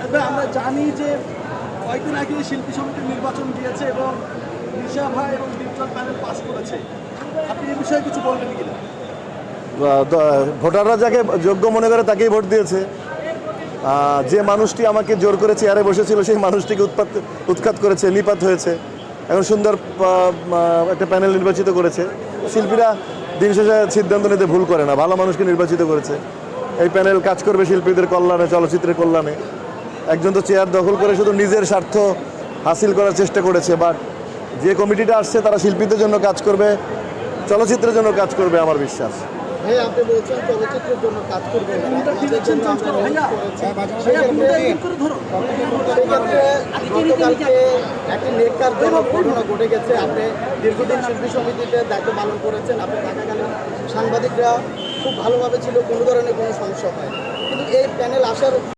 তবে আমরা জানি যে কয়েকদিন আগে শিল্পী সমিতির নির্বাচন দিয়েছে এবং নিশা ভাই এবং দীপজল প্যানেল পাস করেছে। আপনি এই বিষয়ে কিছু বলবেন কিনা? ভোটাররা যাকে যোগ্য মনে করে তাকেই ভোট দিয়েছে। যে মানুষটি আমাকে জোর করে চেয়ারে বসেছিল সেই মানুষটিকে উৎখাত করেছে, নিপাত হয়েছে। এখন সুন্দর একটা প্যানেল নির্বাচিত করেছে। শিল্পীরা দিন শেষে সিদ্ধান্ত নিতে ভুল করে না, ভালো মানুষকে নির্বাচিত করেছে। এই প্যানেল কাজ করবে শিল্পীদের কল্যাণে, চলচ্চিত্রের কল্যাণে। একজন তো চেয়ার দখল করে শুধু নিজের স্বার্থ হাসিল করার চেষ্টা করেছে, বাট যে কমিটিটা আসছে তারা শিল্পীদের জন্য কাজ করবে, চলচ্চিত্রের জন্য কাজ করবে আমার বিশ্বাস। আপনি বলছেন চলচ্চিত্রের জন্য কাজ করবেন, একটি নেককারজনক ঘটনা ঘটে গেছে। আপনি দীর্ঘদিন শিল্পী সমিতিতে দায়িত্ব পালন করেছেন, আপনি থাকাকালীন সাংবাদিকরা খুব ভালোভাবে ছিল, কোনো ধরনের কোনো সমস্যা হয়, কিন্তু এই প্যানেল আসার